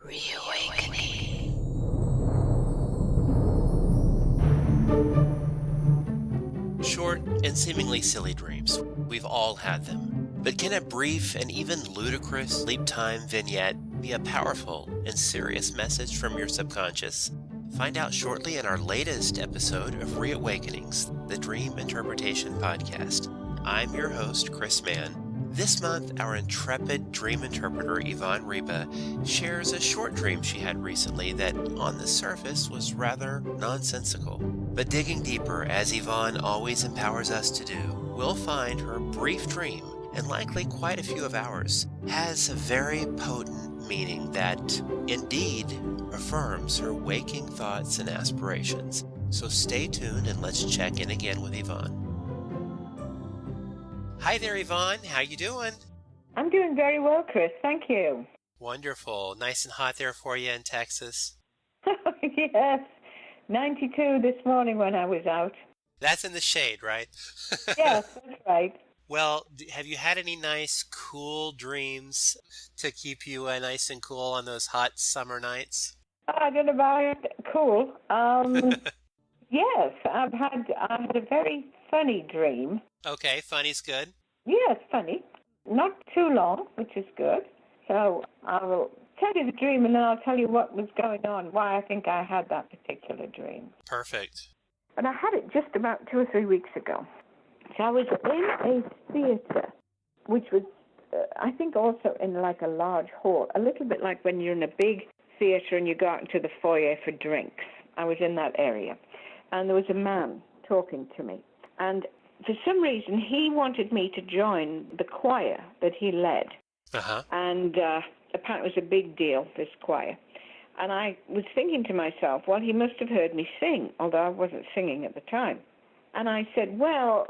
Reawakening. Short and seemingly silly dreams. We've all had them. But can a brief and even ludicrous sleep time vignette be a powerful and serious message from your subconscious? Find out shortly in our latest episode of Reawakenings, the Dream Interpretation Podcast. I'm your host, Chris Mann. This month, our intrepid dream interpreter, Yvonne Ryba, shares a short dream she had recently that, on the surface, was rather nonsensical. But digging deeper, as Yvonne always empowers us to do, we'll find her brief dream, and likely quite a few of ours, has a very potent meaning that, indeed, affirms her waking thoughts and aspirations. So stay tuned and let's check in again with Yvonne. Hi there, Yvonne. How you doing? I'm doing very well, Chris. Thank you. Wonderful. Nice and hot there for you in Texas. Yes. 92 this morning when I was out. That's in the shade, right? Yes, that's right. Well, have you had any nice, cool dreams to keep you nice and cool on those hot summer nights? I don't know about it. Cool. Yes, I had a very funny dream. Okay, funny's good. Yes, funny. Not too long, which is good. So I will tell you the dream and then I'll tell you what was going on, why I think I had that particular dream. Perfect. And I had it just about 2 or 3 weeks ago. So I was in a theater, which was, I think, also in like a large hall, a little bit like when you're in a big theater and you go out into the foyer for drinks. I was in that area. And there was a man talking to me. And for some reason, he wanted me to join the choir that he led. Uh-huh. And apparently it was a big deal, this choir. And I was thinking to myself, well, he must have heard me sing, although I wasn't singing at the time. And I said, well,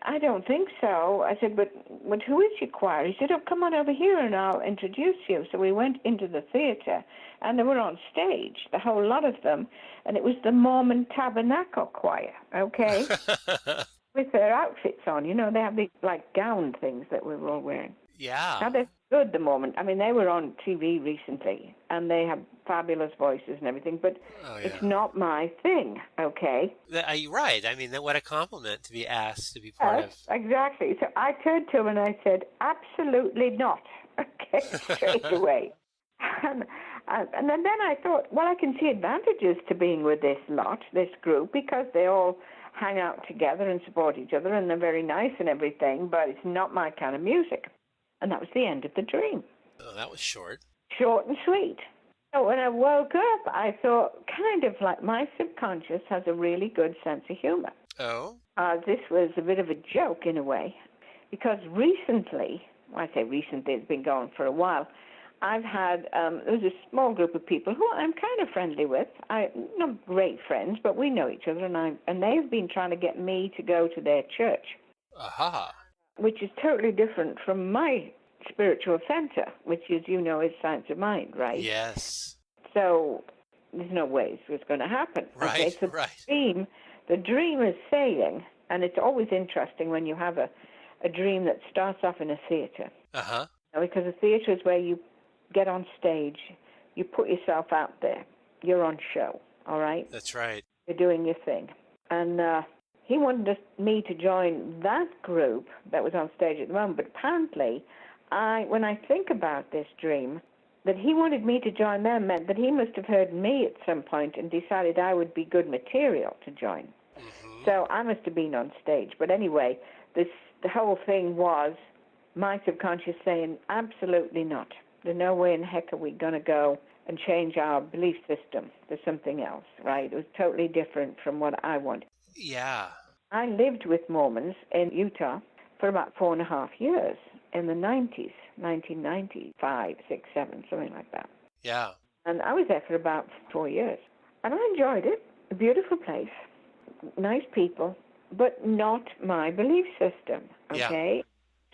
I don't think so. I said, but who is your choir? He said, oh, come on over here and I'll introduce you. So we went into the theater and they were on stage, the whole lot of them. And it was the Mormon Tabernacle Choir, okay? With their outfits on, you know, they have these like gown things that we were all wearing. Yeah. Now they're good, the Mormon. I mean, they were on TV recently and they have fabulous voices and everything, but It's not my thing, okay? You're right. I mean, what a compliment to be asked to be part of. Exactly. So I turned to him and I said, absolutely not, okay, straight away. And then I thought, well, I can see advantages to being with this group, because they all hang out together and support each other and they're very nice and everything, but it's not my kind of music. And that was the end of the dream. Oh, that was short. Short and sweet. So when I woke up, I thought, kind of like my subconscious has a really good sense of humor. Oh? This was a bit of a joke in a way, because recently, well, I say recently, it's been going for a while, I've had, there was a small group of people who I'm kind of friendly with. Not great friends, but we know each other, and they've been trying to get me to go to their church. Aha. Which is totally different from my spiritual center, which is, you know, is Science of Mind, right? Yes. So there's no way it's going to happen. Right, okay? So right. The dream is saying, and it's always interesting when you have a dream that starts off in a theater. Uh-huh. Because a theater is where you get on stage, you put yourself out there, you're on show, all right? That's right. You're doing your thing. And he wanted me to join that group that was on stage at the moment, but apparently, when I think about this dream, that he wanted me to join them meant that he must have heard me at some point and decided I would be good material to join. Mm-hmm. So I must have been on stage. But anyway, the whole thing was my subconscious saying, absolutely not. There's no way in heck are we going to go and change our belief system to something else, right? It was totally different from what I wanted. Yeah. I lived with Mormons in Utah for about 4.5 years in the 90s, 1995, 6, 7, something like that. Yeah. And I was there for about 4 years. And I enjoyed it. A beautiful place, nice people, but not my belief system, okay? Yeah.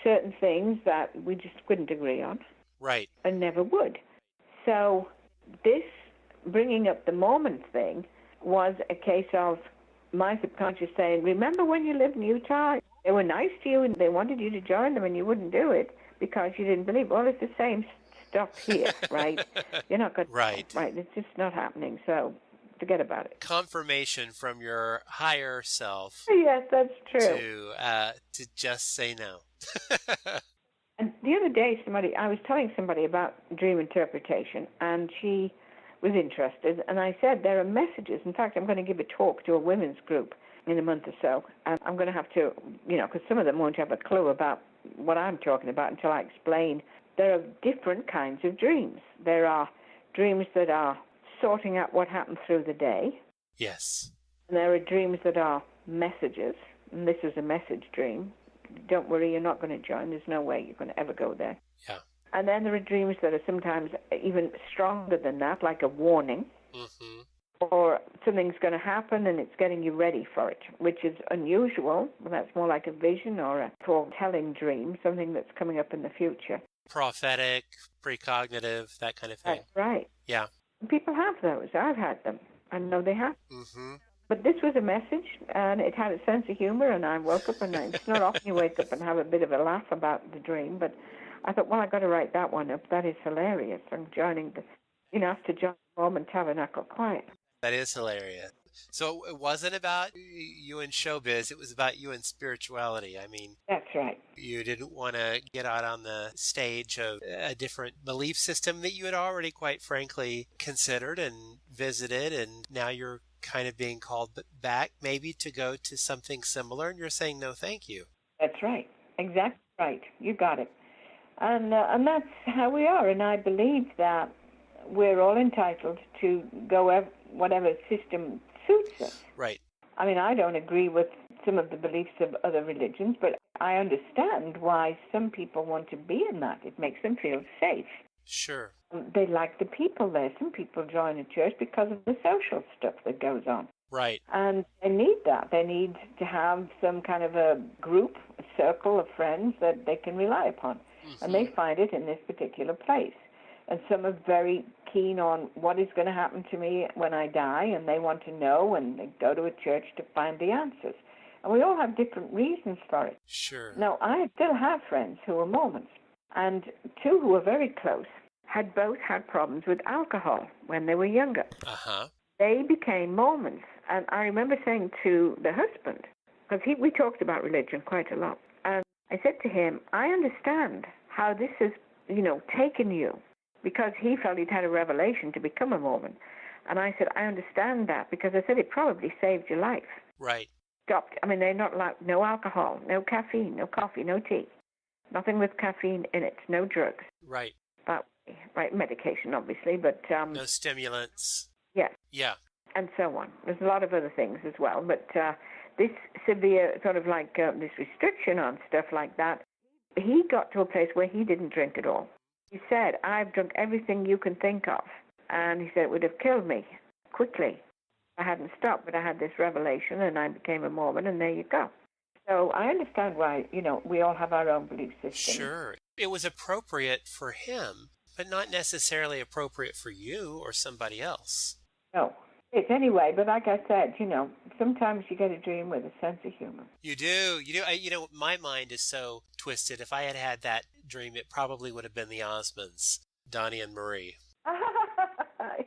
Certain things that we just couldn't agree on. Right. And never would. So this bringing up the Mormon thing was a case of my subconscious saying, remember when you lived in Utah? They were nice to you and they wanted you to join them and you wouldn't do it because you didn't believe. Well, it's the same stop here, right? You're not going Right. to, right? It's just not happening. So forget about it. Confirmation from your higher self Yes, that's true. to just say no. And the other day, I was telling somebody about dream interpretation, and she was interested. And I said, there are messages. In fact, I'm going to give a talk to a women's group in a month or so. And I'm going to have to, because some of them won't have a clue about what I'm talking about until I explain. There are different kinds of dreams. There are dreams that are sorting out what happened through the day. Yes. And there are dreams that are messages. And this is a message dream. Don't worry, you're not going to join. There's no way you're going to ever go there. Yeah. And then there are dreams that are sometimes even stronger than that, like a warning, or something's going to happen and it's getting you ready for it, which is unusual. Well, that's more like a vision or a foretelling dream, something that's coming up in the future. Prophetic, precognitive, that kind of thing. That's right. Yeah. People have those. I've had them. I know they have. Mm-hmm. But this was a message, and it had a sense of humor, and I woke up, and it's not often you wake up and have a bit of a laugh about the dream, but I thought, well, I got to write that one up. That is hilarious. I'm joining have to join the Mormon Tabernacle Choir. That is hilarious. So it wasn't about you in showbiz, it was about you in spirituality. I mean, that's right. You didn't want to get out on the stage of a different belief system that you had already, quite frankly, considered and visited, and now you're kind of being called back maybe to go to something similar, and you're saying no thank you. That's right. Exactly right. You got it. And that's how we are, and I believe that we're all entitled to go whatever system suits us. Right. I mean, I don't agree with some of the beliefs of other religions, but I understand why some people want to be in that. It makes them feel safe. Sure. They like the people there. Some people join a church because of the social stuff that goes on. Right. And they need that. They need to have some kind of a group, a circle of friends that they can rely upon. Mm-hmm. And they find it in this particular place. And some are very keen on what is going to happen to me when I die, and they want to know, and they go to a church to find the answers. And we all have different reasons for it. Sure. Now, I still have friends who are Mormons, and two who are very close had both had problems with alcohol when they were younger. Uh-huh. They became Mormons, and I remember saying to the husband, because we talked about religion quite a lot, and I said to him, I understand how this has, taken you, because he felt he'd had a revelation to become a Mormon. And I said, I understand that, because I said it probably saved your life. Right. Stopped. I mean, they're not allowed, no alcohol, no caffeine, no coffee, no tea. Nothing with caffeine in it, no drugs. Right. Right, medication, obviously, but... no stimulants. Yes. Yeah. And so on. There's a lot of other things as well, but this severe sort of like this restriction on stuff like that, he got to a place where he didn't drink at all. He said, I've drunk everything you can think of. And he said it would have killed me quickly. I hadn't stopped, but I had this revelation, and I became a Mormon, and there you go. So I understand why, we all have our own belief system. Sure. It was appropriate for him, but not necessarily appropriate for you or somebody else. No. It's anyway, but like I said, sometimes you get a dream with a sense of humor. You do. My mind is so twisted. If I had had that dream, it probably would have been the Osmonds, Donnie and Marie.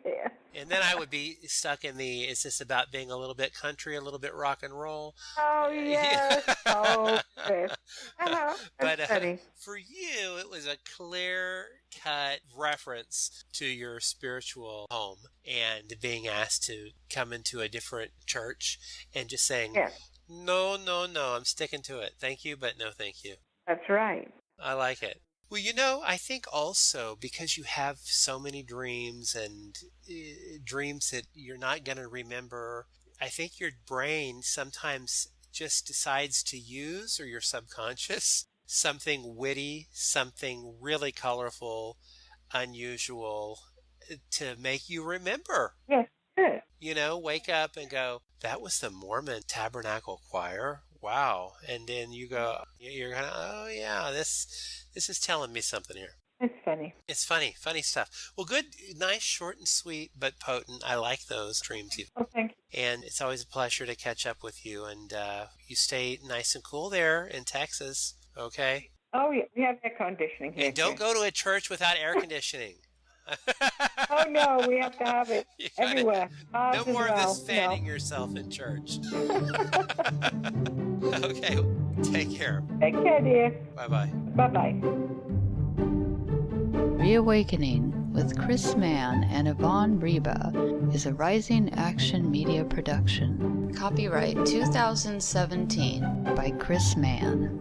Yeah. And then I would be stuck in is this about being a little bit country, a little bit rock and roll? Oh, yes. Oh, Chris. But for you, it was a clear-cut reference to your spiritual home and being asked to come into a different church and just saying, yes. No, I'm sticking to it. Thank you, but no thank you. That's right. I like it. Well, I think also because you have so many dreams and dreams that you're not going to remember, I think your brain sometimes just decides to use, or your subconscious, something witty, something really colorful, unusual to make you remember. Yes, good. Wake up and go, that was the Mormon Tabernacle Choir. Wow. And then you're kind of, oh yeah, this is telling me something here. It's funny. It's funny stuff. Well, good, nice, short and sweet, but potent. I like those dreams. Oh, thank you. And it's always a pleasure to catch up with you. And you stay nice and cool there in Texas, okay? Oh, yeah, we have air conditioning here. And don't too. go to a church without air conditioning. Oh, no, we have to have it You gotta- everywhere. Ours No as more of well. this fanning yourself in church. Okay, take care. Take care, dear. Bye-bye. Bye-bye. Reawakening with Chris Mann and Yvonne Ryba is a Rising Action Media production. Copyright 2017 by Chris Mann.